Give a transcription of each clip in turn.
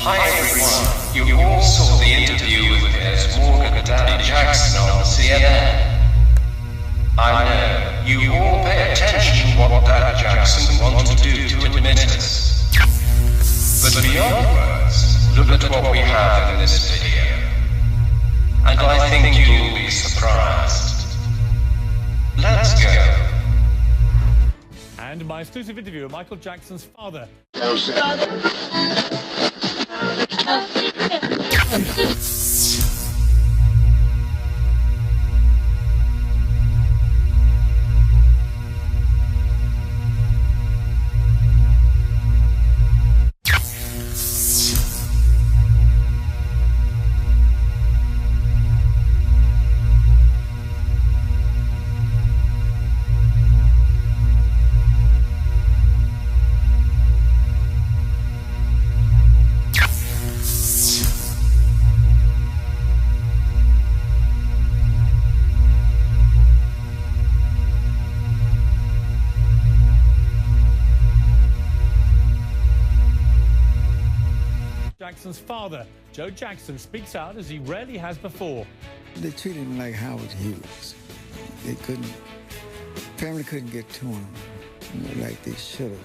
Hi everyone, you all saw the interview with Piers Morgan and Daddy Jackson on CNN. I know, you all pay attention to what Daddy Jackson wanted to do to admit us. But beyond words, look at what we have in this video. And I think you'll be surprised. Let's go. And my exclusive interview with Michael Jackson's father. Jackson's father, Joe Jackson, speaks out as he rarely has before. They treated him like Howard Hughes. They couldn't, family couldn't get to him, like they should have.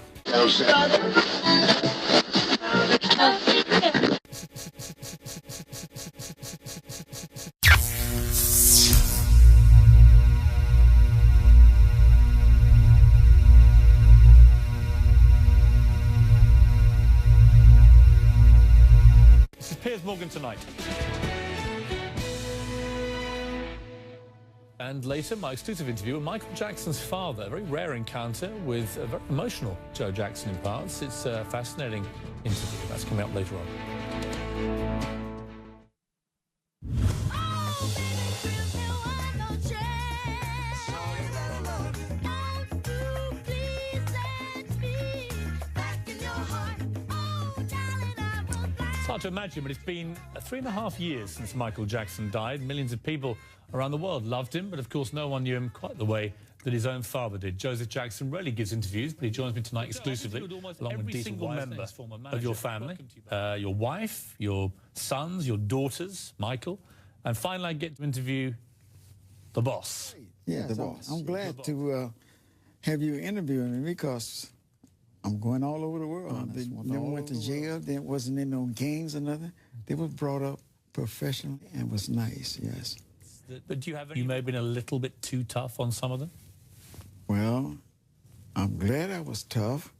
Piers Morgan tonight. And later, my exclusive interview with Michael Jackson's father. A very rare encounter with a very emotional Joe Jackson in parts. It's a fascinating interview. That's coming up later on. It's hard to imagine, but it's been 3.5 years since Michael Jackson died. Millions of people around the world loved him, but of course no one knew him quite the way that his own father did. Joseph Jackson rarely gives interviews, but he joins me tonight exclusively, along with every single member of your family, your wife, your sons, your daughters, Michael, and finally I get to interview the boss. Yeah, the boss. I'm glad to have you interviewing me because I'm going all over the world. They never went to jail. There wasn't in no gangs or nothing. They were brought up professionally and was nice, yes. But do you have any? You may have been a little bit too tough on some of them? Well, I'm glad I was tough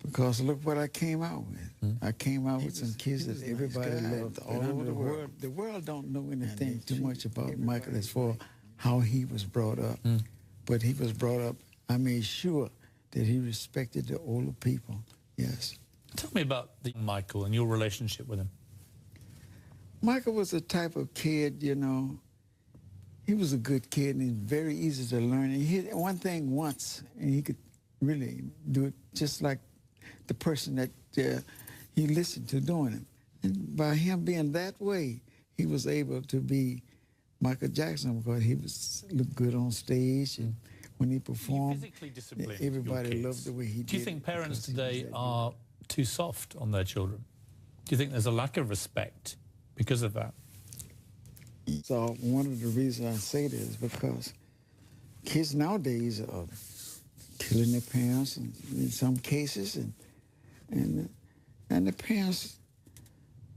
because look what I came out with. I came out with some kids that everybody loved all over the world. The world don't know anything too much about Michael as far how he was brought up. But he was brought up, I made sure that he respected the older people, yes. Tell me about Michael and your relationship with him. Michael was the type of kid, you know, he was a good kid and very easy to learn. He hit one thing once and he could really do it just like the person that he listened to doing it. And by him being that way, he was able to be Michael Jackson because he looked good on stage. And when he performed, everybody loved the way he did. Do you think parents today are too soft on their children? Do you think there's a lack of respect because of that? So one of the reasons I say this is because kids nowadays are killing their parents in some cases, and the parents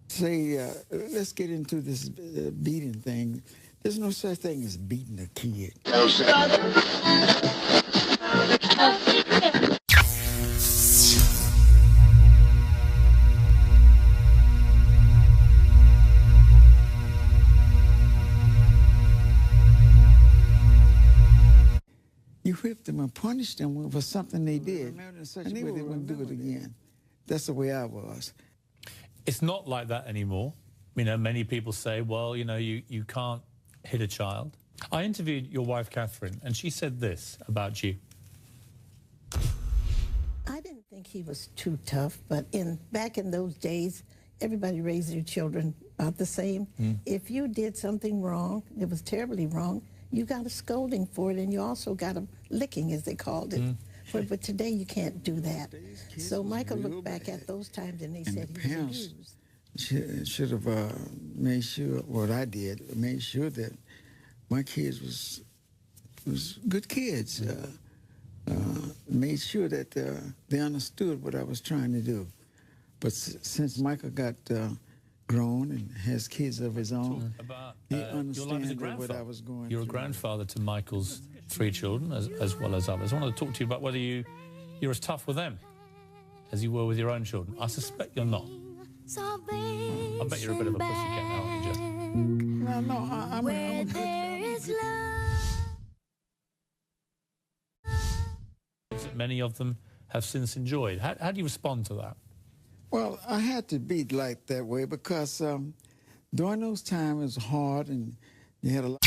say, let's get into this beating thing. There's no such thing as beating a kid. You whipped them and punished them for something they did, and they wouldn't do it again. That's the way I was. It's not like that anymore. You know, many people say, well, you know, you can't hit a child. I interviewed your wife, Catherine, and she said this about you. I didn't think he was too tough, but back in those days, everybody raised their children about the same. If you did something wrong, it was terribly wrong, you got a scolding for it, and you also got a licking, as they called it. But today you can't do that. So Michael looked back at those times, and they said he was abused. should have made sure, what I did, made sure that my kids was good kids. Made sure that they understood what I was trying to do. But since Michael got grown and has kids of his own, About he your life as a understood what grandfather. I was going You're a through. grandfather to Michael's 3 children, as well as others. I wanted to talk to you about whether you're as tough with them as you were with your own children. I suspect you're not. I bet you're a bit of a pussycat now, aren't you, Joe? No, I'm a good That many of them have since enjoyed. How do you respond to that? Well, I had to be like that way because during those times it was hard and you had a lot.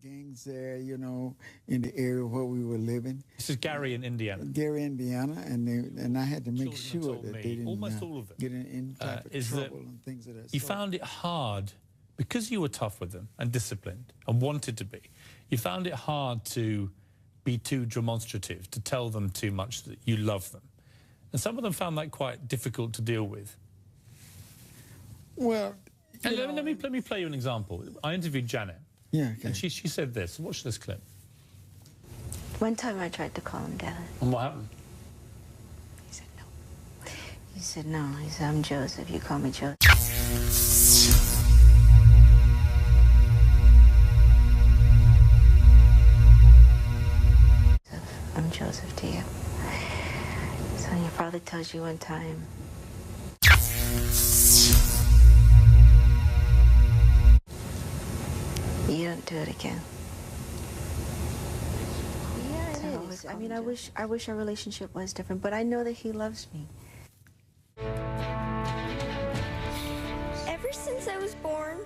Gangs there, you know, in the area where we were living. This is Gary in Indiana. Gary, Indiana, and I had to make Children have sure told that me, they didn't almost all of them, get in any type of is that trouble and things of that You sort. found it hard, because you were tough with them and disciplined and wanted to be, you found it hard to be too demonstrative, to tell them too much that you love them. And some of them found that quite difficult to deal with. Well, And let me play you an example. I interviewed Janet, yeah, okay. and she said this. Watch this clip. One time I tried to call him Dad. And what happened? He said no. He said no. He said, I'm Joseph. You call me Joseph. I'm Joseph to you. So your father tells you one time. You don't do it again. Yeah, it is. I mean, I wish our relationship was different, but I know that he loves me. Ever since I was born,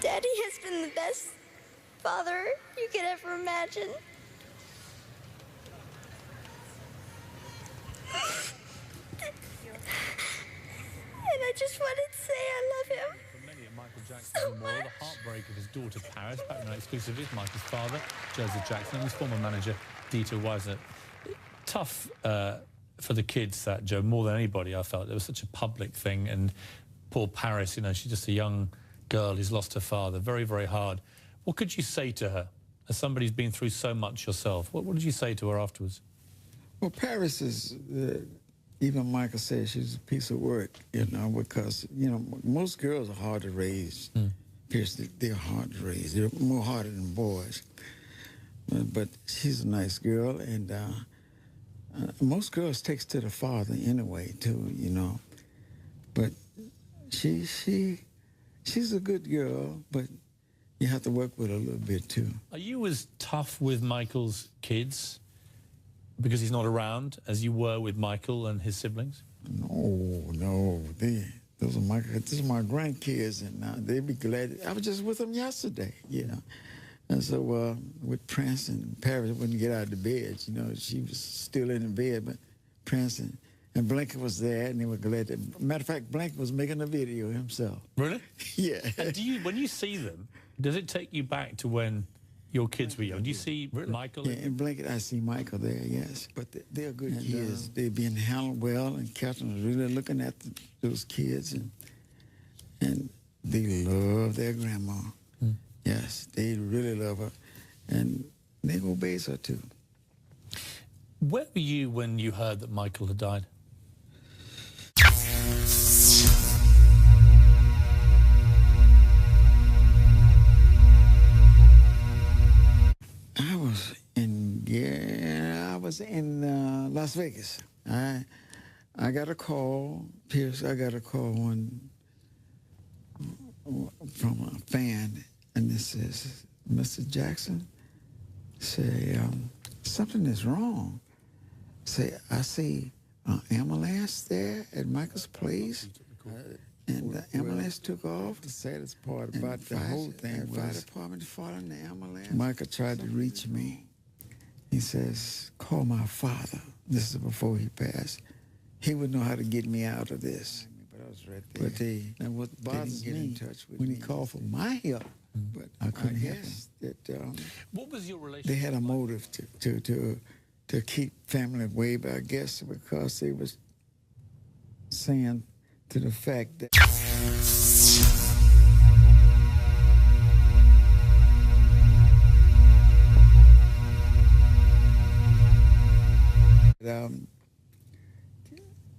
Daddy has been the best father you could ever imagine. And I just wanted to say I love him. For many at Michael Jackson's memorial, the heartbreak of his daughter Paris, back then exclusively, is Michael's father, Joseph Jackson, and his former manager, Dieter Weiser. Tough for the kids, that, Joe, more than anybody, I felt. It was such a public thing, and poor Paris, you know, she's just a young girl who's lost her father. Very, very hard. What could you say to her, as somebody who's been through so much yourself? What did you say to her afterwards? Well, Paris is, even Michael said, she's a piece of work, you know, because, you know, most girls are hard to raise. Pierce, they're hard to raise. They're more harder than boys. But she's a nice girl, and most girls takes to the father anyway, too, you know. But she's a good girl, but you have to work with her a little bit, too. Are you as tough with Michael's kids, because he's not around, as you were with Michael and his siblings? No, those are these are my grandkids, and they'd be glad. I was just with them yesterday, you know. And so with Prince and Paris wouldn't get out of the bed, you know. She was still in the bed, but Prince and Blanket was there, and they were glad. Matter of fact, Blanket was making a video himself. Really? Yeah. And when you see them, does it take you back to when your kids were young? Do you see Michael? Yeah, in Blanket, I see Michael there, yes. But they're good kids. They're being handled well, and Catherine was really looking at those kids, and they love their grandma. Yes, they really love her, and they obey her, too. Where were you when you heard that Michael had died? I was in Las Vegas. I got a call, Pierce. I got a call from a fan, and this says, Mr. Jackson, say something is wrong. Say I see an ambulance there at Michael's place. And the ambulance took off. The saddest part about the whole thing was fire department following the ambulance. Michael tried to reach me. He says, "Call my father." This is before he passed. He would know how to get me out of this. But I was right there. But and what bothers me, in touch with when he called for my help, but I couldn't help him. That what was your relationship? They had a motive to keep family away, but I guess because they was saying to the fact that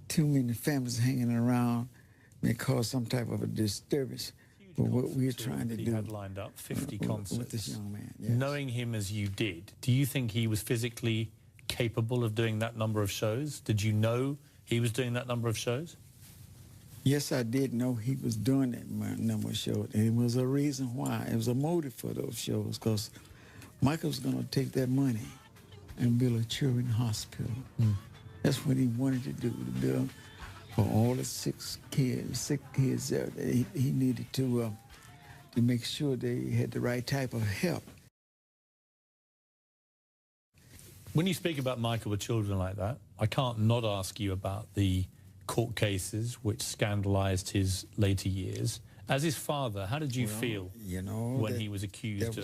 too many families hanging around may cause some type of a disturbance. But what we're trying to do, had lined up 50 concerts with this young man. Yes. Knowing him as you did, do you think he was physically capable of doing that number of shows? Did you know he was doing that number of shows? Yes, I did know he was doing that number of shows. And it was a reason why. It was a motive for those shows, because Michael was going to take that money and build a children's hospital. That's what he wanted to do, to build for all the sick kids there. He needed to make sure they had the right type of help. When you speak about Michael with children like that, I can't not ask you about the court cases which scandalized his later years. As his father, how did you feel when he was accused of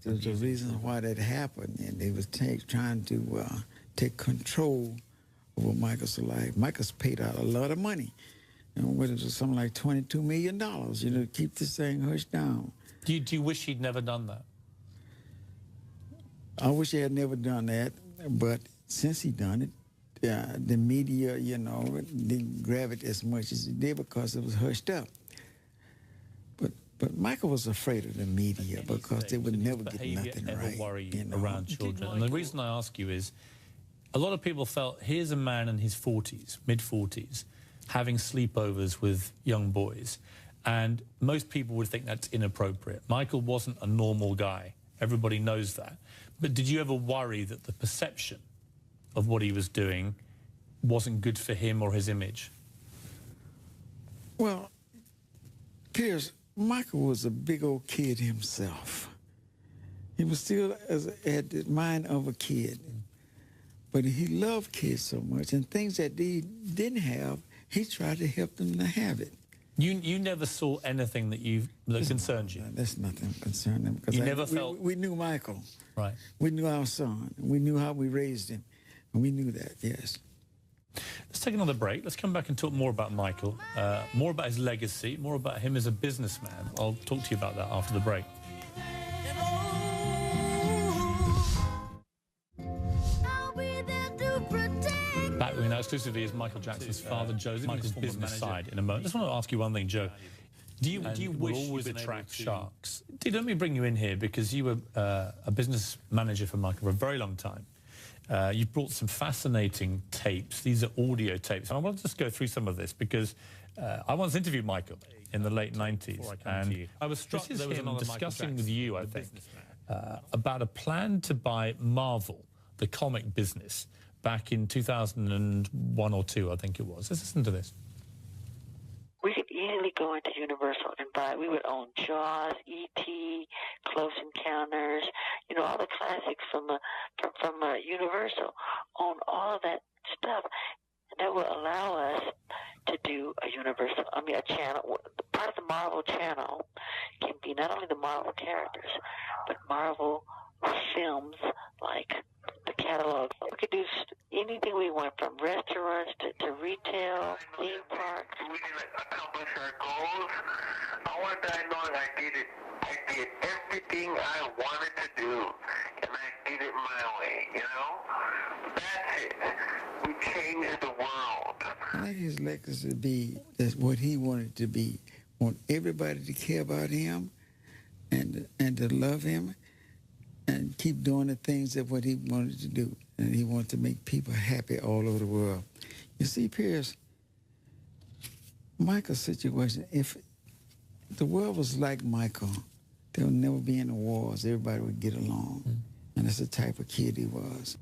There's a reason why that happened, and they was trying to take control over Michael's life. Michael's paid out a lot of money, and what it was something like $22 million, to keep this thing hushed down. Do you wish he'd never done that? I wish he had never done that, but since he done it, the media, didn't grab it as much as it did because it was hushed up. But Michael was afraid of the media because they would never get nothing right. Worry you around children? And the reason I ask you is, a lot of people felt, here's a man in his 40s, mid-40s, having sleepovers with young boys, and most people would think that's inappropriate. Michael wasn't a normal guy. Everybody knows that. But did you ever worry that the perception of what he was doing wasn't good for him or his image? Well, Piers, Michael was a big old kid himself. He was still had the mind of a kid. But he loved kids so much, and things that they didn't have, he tried to help them to have it. You never saw anything that concerned you? That's nothing concerned him. Because you never felt... We knew Michael. Right. We knew our son. We knew how we raised him. And we knew that, yes. Let's take another break. Let's come back and talk more about Michael, more about his legacy, more about him as a businessman. I'll talk to you about that after the break. Back with me now exclusively is Michael Jackson's father, Joseph, Michael's business side in a moment. I just want to ask you one thing, Joe. Do you wish you would attract sharks? Let me bring you in here because you were a business manager for Michael for a very long time. You've brought some fascinating tapes. These are audio tapes. And I want to just go through some of this because I once interviewed Michael in the late 90s. And I was struck there was him discussing with you, I think, about a plan to buy Marvel, the comic business, back in 2001 or 2, I think it was. Let's listen to this. We could easily go into Universal and buy. We would own Jaws, E.T., Close Encounters, all the classics from Universal. Own all of that stuff. And that will allow us to do a channel. Part of the Marvel channel can be not only the Marvel characters, but Marvel films like the catalog. We could do anything we want, from restaurants to retail, theme parks. We can accomplish our goals. I want that knowing I did it. I did everything I wanted to do, and I did it my way, That's it. We changed the world. I like his legacy to be that's what he wanted to be. Want everybody to care about him and to love him and keep doing the things that what he wanted to do. And he wanted to make people happy all over the world. You see, Piers, Michael's situation, if the world was like Michael, there would never be any wars. Everybody would get along. And that's the type of kid he was.